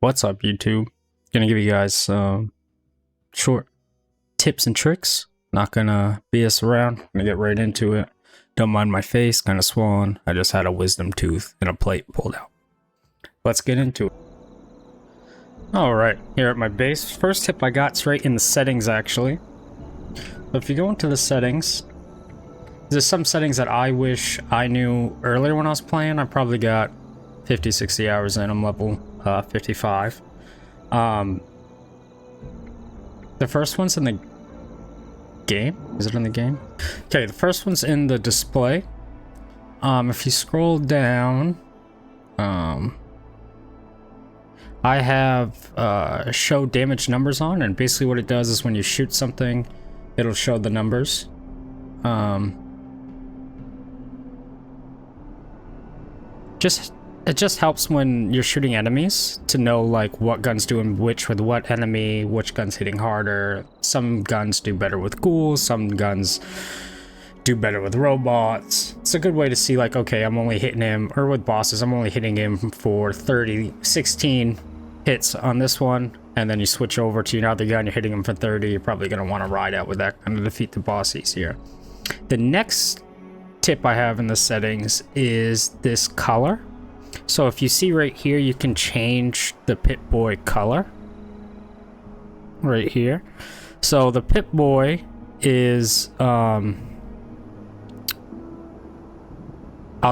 What's up, YouTube? Gonna give you guys some short tips and tricks. Not gonna BS around. Gonna get right into it. Don't mind my face, kind of swollen. I just had a wisdom tooth and a plate pulled out. Let's get into it. Alright, here at my base. First tip I got's right in the settings, actually. So if you go into the settings, there's some settings that I wish I knew earlier when I was playing. I probably got 50, 60 hours in. I'm level 55. The first one's in the game. Is it in the game? Okay, the first one's in the display. If you scroll down, I have show damage numbers on, and basically what it does is when you shoot something, it'll show the numbers. It just helps when you're shooting enemies to know like what guns doing which with what enemy, which gun's hitting harder. Some guns do better with ghouls, some guns do better with robots. It's a good way to see like, okay, I'm only hitting him, or with bosses, I'm only hitting him for 16 hits on this one, and then you switch over to another gun, you're hitting him for 30, you're probably going to want to ride out with that gun to defeat the boss easier. The next tip I have in the settings is this color. So if you see right here, you can change the Pip-Boy color. Right here. So the Pip-Boy is, I'll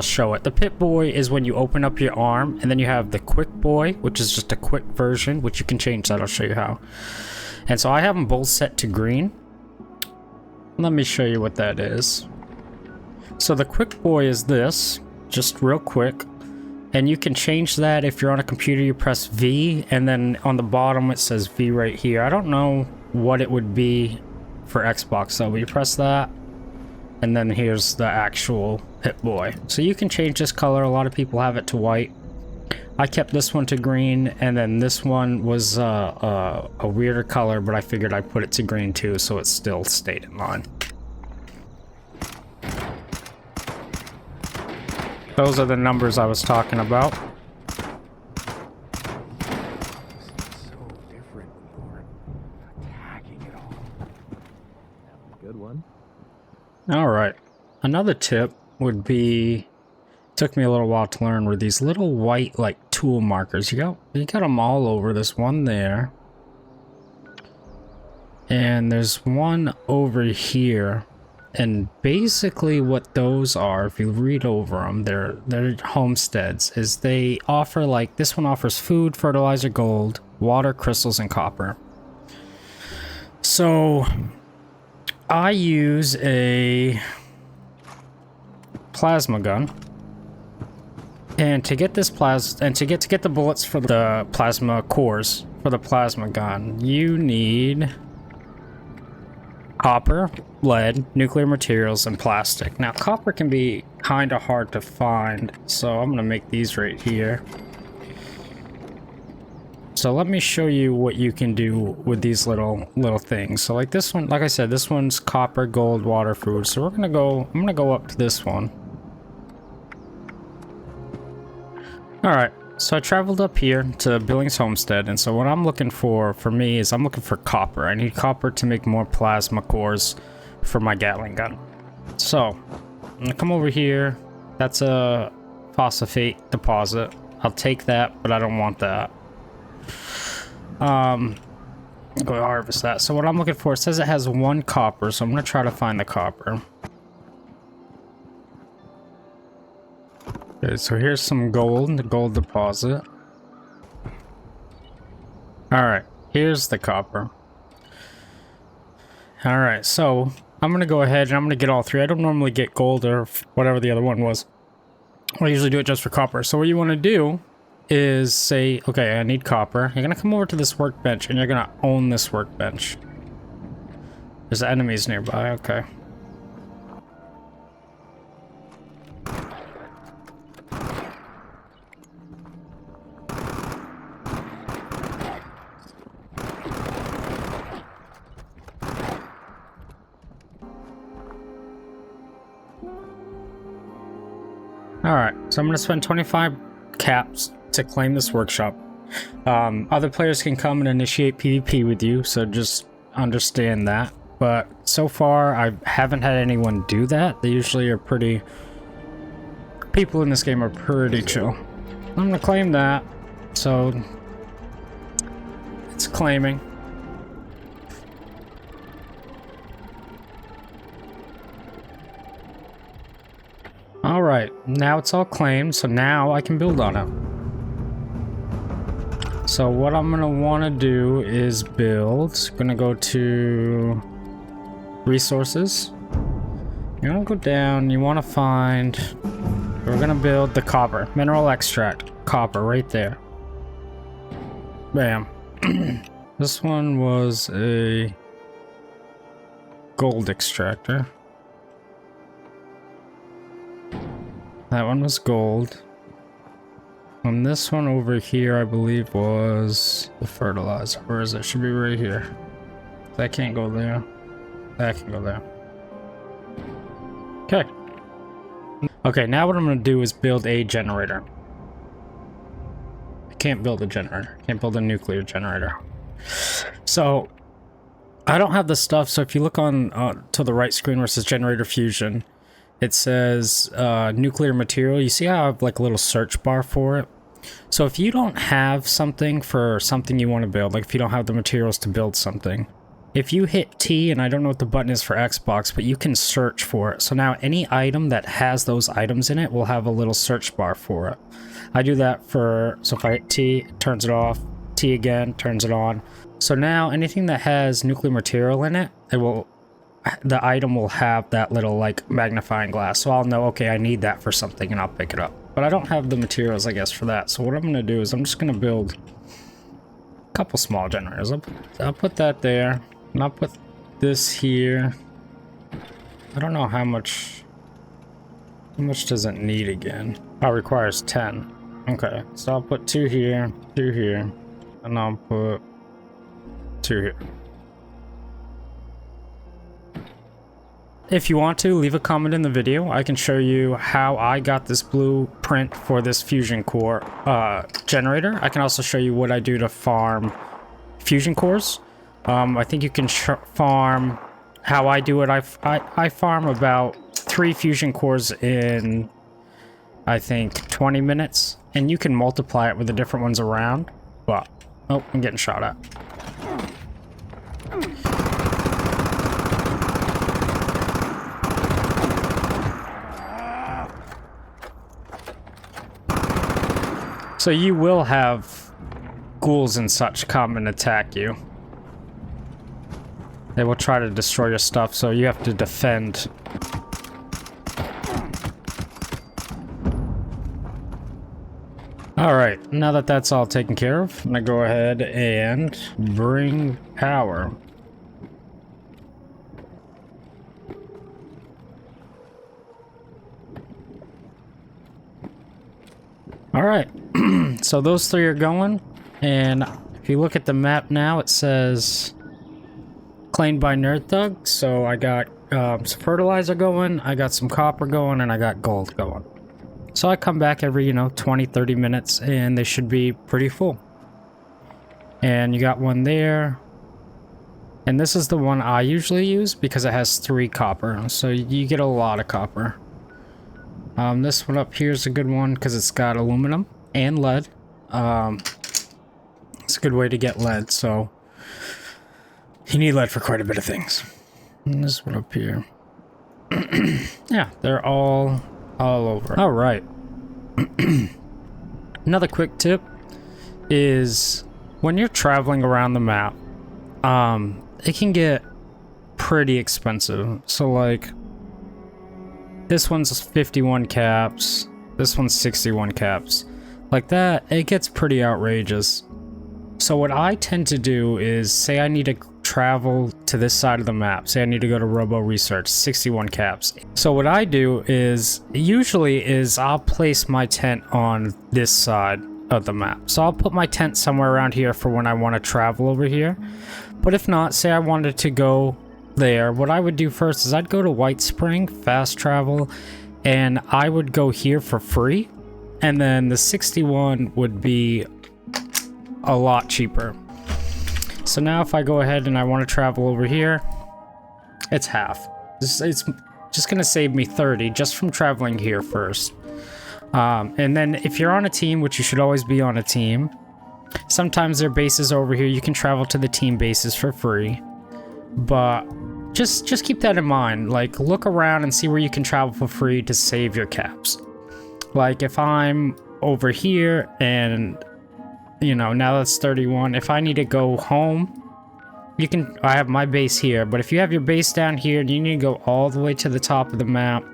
show it. The Pip-Boy is when you open up your arm, and then you have the Quick Boy, which is just a quick version, which you can change that. I'll show you how. And so I have them both set to green. Let me show you what that is. So the Quick Boy is this, just real quick. And you can change that if you're on a computer, you press V, and then on the bottom it says V right here. I don't know what it would be for Xbox though, but you press that, and then here's the actual Pip-Boy. So you can change this color. A lot of people have it to white. I kept this one to green, and then this one was a weirder color, but I figured I'd put it to green too, so it still stayed in line. Those are the numbers I was talking about. So different for attacking it all. Good one. All right. Another tip would be, took me a little while to learn, were these little white like tool markers. You got them all over. This one there, and there's one over here. And basically what those are, if you read over them, they're homesteads, is they offer, like, this one offers food, fertilizer, gold, water, crystals, and copper. So I use a plasma gun, and to get this to get the bullets for the plasma cores for the plasma gun, you need copper, lead, nuclear materials, and plastic. Now, copper can be kind of hard to find, so I'm gonna make these right here. So let me show you what you can do with these little things. So like this one, like I said, this one's copper, gold, water, food. So I'm gonna go up to this one. All right. So I traveled up here to Billings Homestead, and so what I'm looking for me is I'm looking for copper. I need copper to make more plasma cores for my Gatling gun. So I'm gonna come over here. That's a phosphate deposit. I'll take that, but I don't want that. Go harvest that. So what I'm looking for, it says it has 1 copper, so I'm gonna try to find the copper. Okay, so here's some gold, the gold deposit. Alright, here's the copper. Alright, so I'm gonna go ahead and I'm gonna get all 3. I don't normally get gold or whatever the other one was. I usually do it just for copper. So what you want to do is say, okay, I need copper. You're gonna come over to this workbench and you're gonna own this workbench. There's enemies nearby, okay. Alright, so I'm going to spend 25 caps to claim this workshop. Other players can come and initiate PvP with you, so just understand that. But so far, I haven't had anyone do that. They usually are pretty... People in this game are pretty chill. I'm gonna claim that. So... It's claiming. Alright, now it's all claimed, so now I can build on it. So what I'm gonna wanna do is build. Gonna go to resources. You're gonna go down, you wanna find... We're gonna build the copper. Mineral extract. Copper, right there. Bam. This one was a gold extractor. That one was gold. And this one over here, I believe, was the fertilizer. Where is it? Should be right here. That can't go there. That can go there. Okay. Okay, now what I'm going to do is build a generator. I can't build a generator. I can't build a nuclear generator. So, I don't have the stuff, so if you look on to the right screen where it says generator fusion, it says nuclear material. You see how I have like a little search bar for it? So if you don't have something for something you want to build, like if you don't have the materials to build something, if you hit T, and I don't know what the button is for Xbox, but you can search for it. So now any item that has those items in it will have a little search bar for it. I do that for, so if I hit T, it turns it off, T again, turns it on. So now anything that has nuclear material in it, the item will have that little like magnifying glass. So I'll know, okay, I need that for something and I'll pick it up. But I don't have the materials, I guess, for that. So what I'm going to do is I'm just going to build a couple small generators. I'll put that there. And I'll put this here. I don't know how much does it need again? Oh, it requires 10. Okay, so I'll put 2 here, and I'll put 2 here. If you want to, leave a comment in the video. I can show you how I got this blueprint for this fusion core generator. I can also show you what I do to farm fusion cores. I think you can farm how I do it. I farm about 3 fusion cores in, I think, 20 minutes. And you can multiply it with the different ones around. But, oh, I'm getting shot at. So you will have ghouls and such come and attack you. They will try to destroy your stuff, so you have to defend. Alright, now that that's all taken care of, I'm gonna go ahead and bring power. Alright, so those 3 are going, and if you look at the map now, it says claimed by Nerd Thug. So I got some fertilizer going, I got some copper going, and I got gold going. So I come back every, 20-30 minutes, and they should be pretty full. And you got one there, and this is the one I usually use because it has 3 copper, so you get a lot of copper. This one up here is a good one because it's got aluminum and lead. It's a good way to get lead, so you need lead for quite a bit of things. And this one up here. Yeah, they're all over. All right. Another quick tip is when you're traveling around the map, it can get pretty expensive. So like, this one's 51 caps, this one's 61 caps. Like that, it gets pretty outrageous. So what I tend to do is, say I need to travel to this side of the map. Say I need to go to Robo Research, 61 caps. So what I do is, usually is I'll place my tent on this side of the map. So I'll put my tent somewhere around here for when I want to travel over here. But if not, say I wanted to go there, what I would do first is I'd go to White Spring, fast travel, and I would go here for free. And then the 61 would be a lot cheaper. So now if I go ahead and I want to travel over here, it's half. It's just going to save me 30 just from traveling here first. And then if you're on a team, which you should always be on a team, sometimes their bases over here, you can travel to the team bases for free. But just keep that in mind. Like, look around and see where you can travel for free to save your caps. Like, if I'm over here and, you know, now that's 31. If I need to go home, I have my base here. But if you have your base down here and you need to go all the way to the top of the map,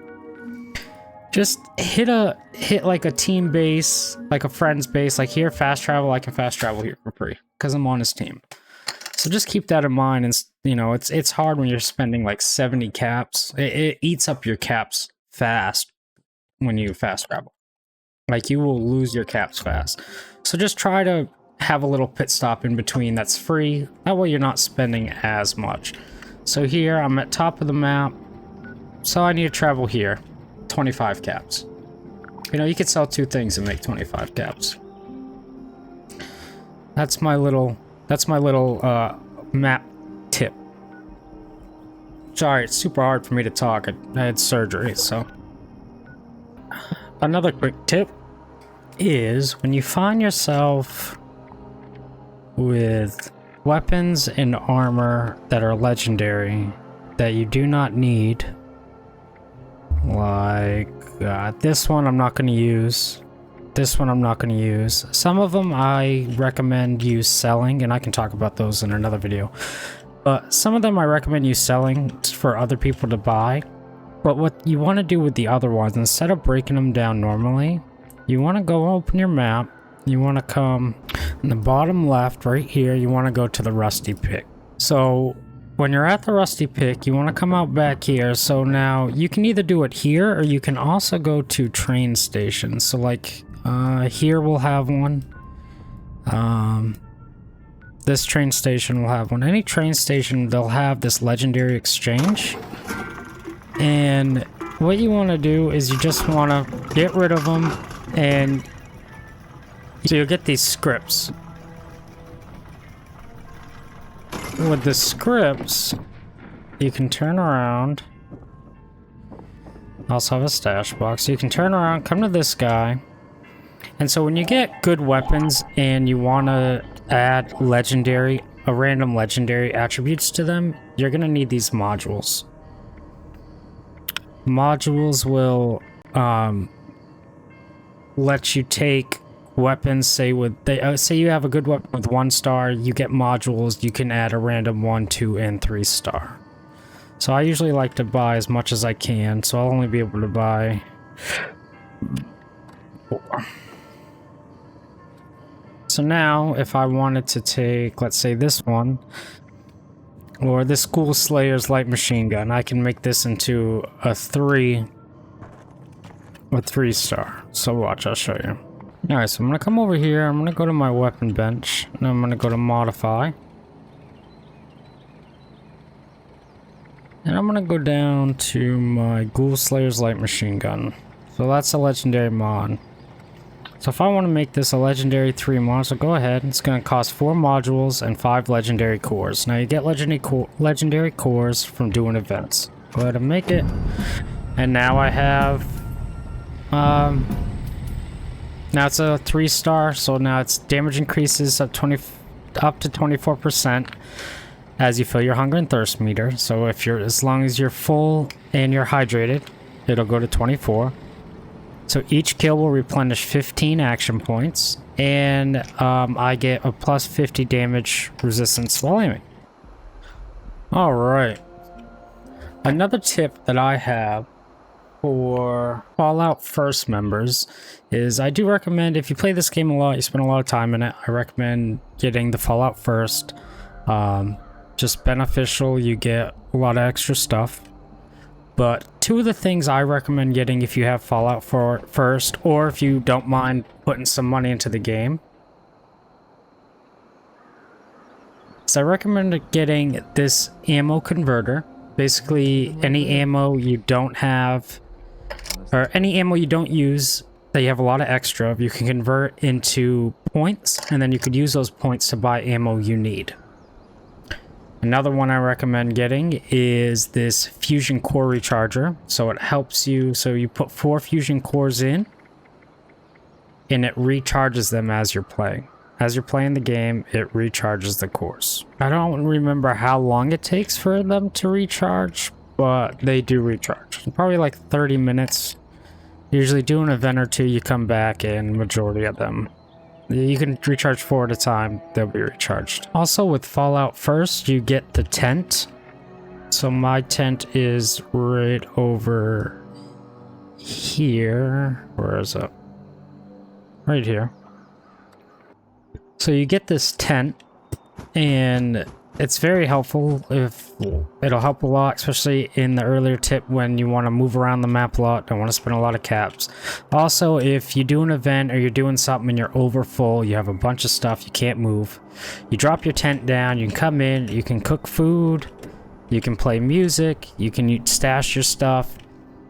just hit like a team base, like a friend's base. Like here, fast travel, I can fast travel here for free because I'm on his team. So just keep that in mind. And, you know, it's hard when you're spending like 70 caps. It eats up your caps fast when you fast travel. Like, you will lose your caps fast. So just try to have a little pit stop in between that's free. That way you're not spending as much. So here, I'm at top of the map. So I need to travel here. 25 caps. You know, you could sell 2 things and make 25 caps. That's my little map tip. Sorry, it's super hard for me to talk. I had surgery, so. Another quick tip is when you find yourself with weapons and armor that are legendary that you do not need, like this one I'm not going to use, this one I'm not going to use. Some of them I recommend you selling, and I can talk about those in another video, but some of them I recommend you selling for other people to buy. But what you want to do with the other ones, instead of breaking them down normally, you want to go open your map. You want to come in the bottom left right here. You want to go to the rusty pick. So when you're at the rusty pick, you want to come out back here. So now you can either do it here or you can also go to train stations. So like here we'll have one. This train station will have one. Any train station, they'll have this legendary exchange. And what you want to do is you just want to get rid of them, and so you'll get these scripts. With the scripts, you can turn around. Also have a stash box. So you can turn around, come to this guy. And so when you get good weapons and you want to add random legendary attributes to them, you're going to need these modules. Modules will let you take weapons, say you have a good weapon with 1 star, you get modules, you can add a random 1, 2, and 3 star. So I usually like to buy as much as I can, so I'll only be able to buy 4. So now, if I wanted to take, let's say this one, or this Ghoul Slayer's light machine gun, I can make this into a 3 star. So watch, I'll show you. Alright, so I'm gonna come over here, I'm gonna go to my weapon bench, and I'm gonna go to modify. And I'm gonna go down to my Ghoul Slayer's light machine gun. So that's a legendary mod. So if I want to make this a legendary 3 mod, so go ahead. It's going to cost 4 modules and 5 legendary cores. Now you get legendary cores from doing events. Go ahead and make it. And now I have, now it's a 3 star. So now its damage increases up to 24% as you fill your hunger and thirst meter. So as long as you're full and you're hydrated, it'll go to 24. So each kill will replenish 15 action points, and I get a plus 50 damage resistance while aiming. Alright. Another tip that I have for Fallout First members is I do recommend, if you play this game a lot, you spend a lot of time in it, I recommend getting the Fallout First. Just beneficial, you get a lot of extra stuff. But 2 of the things I recommend getting if you have Fallout First, or if you don't mind putting some money into the game, is I recommend getting this ammo converter. Basically, any ammo you don't have, or any ammo you don't use, that you have a lot of extra of, you can convert into points, and then you could use those points to buy ammo you need. Another one I recommend getting is this fusion core recharger. So it helps you, so you put 4 fusion cores in, and it recharges them as you're playing. As you're playing the game, it recharges the cores. I don't remember how long it takes for them to recharge, but they do recharge. Probably like 30 minutes. Usually do an event or two, you come back, and majority of them. You can recharge 4 at a time, they'll be recharged. Also with Fallout First, you get the tent. So my tent is right over here. Where is it? Right here. So you get this tent, and it's very helpful. It'll help a lot, especially in the earlier tip when you want to move around the map a lot, don't want to spend a lot of caps. Also, if you do an event or you're doing something and you're over full, you have a bunch of stuff, you can't move, you drop your tent down, you can come in, you can cook food, you can play music, you can stash your stuff.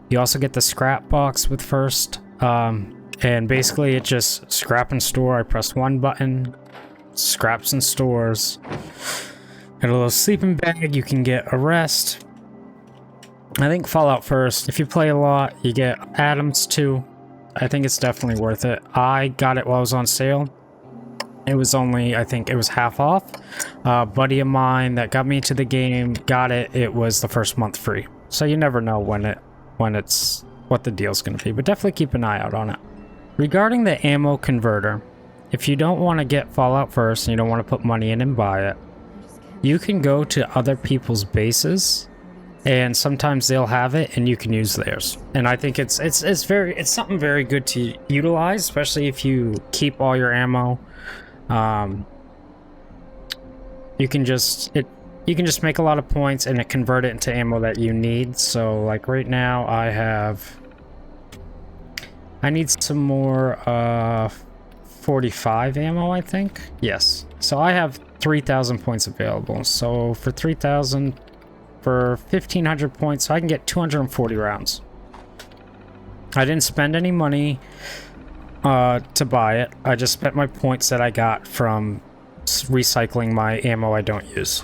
You also get the scrap box with First, and basically it's just scrap and store. I press one button, scraps and stores. And a little sleeping bag, you can get a rest. I think Fallout First, if you play a lot, you get atoms too. I think it's definitely worth it. I got it while it was on sale. It was only, I think it was half off. A buddy of mine that got me into the game got it. It was the first month free. So you never know what the deal's going to be, but definitely keep an eye out on it. Regarding the ammo converter, if you don't want to get Fallout First and you don't want to put money in and buy it, you can go to other people's bases, and sometimes they'll have it, and you can use theirs. And I think it's something very good to utilize, especially if you keep all your ammo. You can just make a lot of points, and it convert it into ammo that you need. So like right now, I need some more 45 ammo, I think. Yes. So I have 3,000 points available. So for 3,000, for 1,500 points, I can get 240 rounds. I didn't spend any money to buy it. I just spent my points that I got from recycling my ammo I don't use.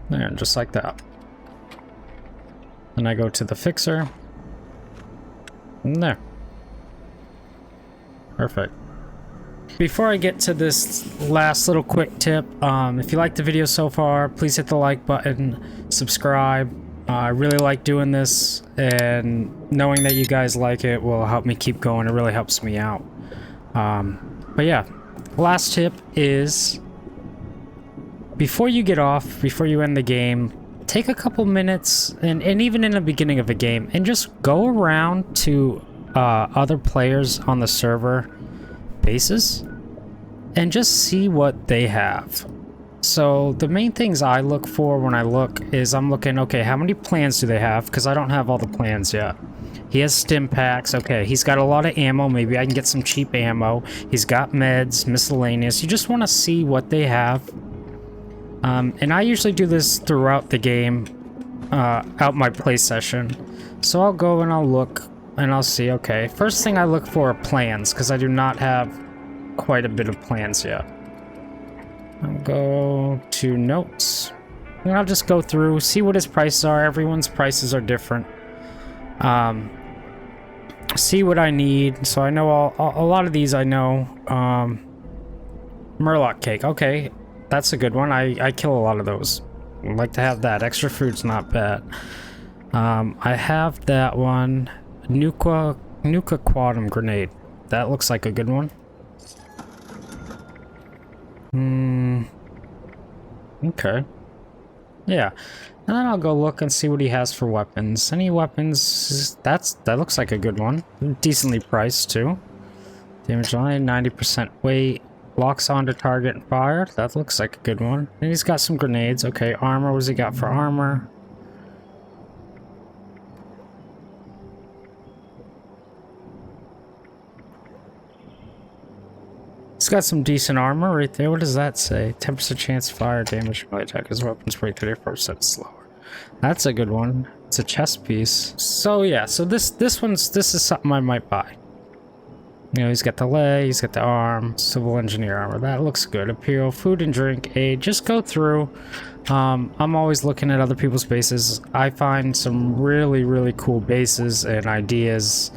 There, just like that. And I go to the fixer. And there. Perfect. Before I get to this last little quick tip, if you liked the video so far, please hit the like button, subscribe. I really like doing this, and knowing that you guys like it will help me keep going. It really helps me out. But yeah, last tip is, before you get off, before you end the game, take a couple minutes, and even in the beginning of a game, and just go around to other players on the server bases and just see what they have. So the main things I look for when I look is I'm looking, okay, how many plans do they have? Because I don't have all the plans yet. He has stim packs. Okay, he's got a lot of ammo. Maybe I can get some cheap ammo. He's got meds, miscellaneous. You just want to see what they have. And I usually do this throughout the game, out my play session. So I'll go and I'll look and I'll see, okay, first thing I look for are plans, because I do not have quite a bit of plans yet. I'll go to notes, and I'll just go through, see what his prices are. Everyone's prices are different. See what I need. So I know a lot of these I know. Murloc cake, okay, that's a good one. I kill a lot of those. I'd like to have that. Extra food's not bad. I have that one. Nuka Quantum Grenade. That looks like a good one. Okay. Yeah. And then I'll go look and see what he has for weapons. Any weapons? That looks like a good one. Decently priced too. Damage line, 90% weight. Locks onto target and fire. That looks like a good one. And he's got some grenades. Okay, armor. What does he got for armor? He's got some decent armor right there. What does that say? 10% chance fire damage by attack. His weapons break 34% slower. That's a good one. It's a chest piece. So yeah, so this is something I might buy. You know, he's got the leg, he's got the arm, civil engineer armor. That looks good. Imperial food and drink aid. Just go through. I'm always looking at other people's bases. I find some really cool bases and ideas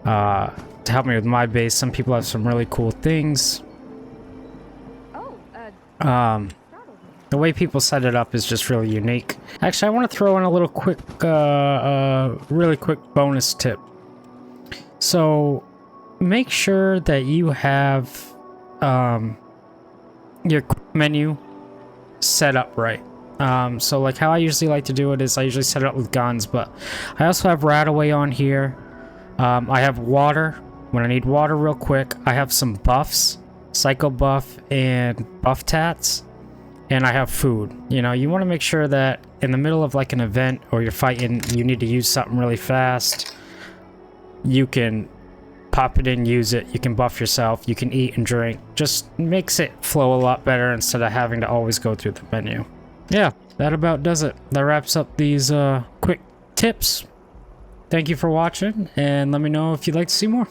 to help me with my base. Some people have some really cool things. The way people set it up is just really unique. Actually, I want to throw in a little quick, really quick bonus tip. So, make sure that you have your menu set up right. So like how I usually like to do it is I usually set it up with guns, but I also have Radaway on here. I have water when I need water real quick. I have some buffs, Psycho buff and buff tats, and I have food. You know, you want to make sure that in the middle of like an event or you're fighting, you need to use something really fast, you can pop it in, use it, you can buff yourself, you can eat and drink. Just makes it flow a lot better instead of having to always go through the menu. Yeah, that about does it. That wraps up these quick tips. Thank you for watching, and let me know if you'd like to see more.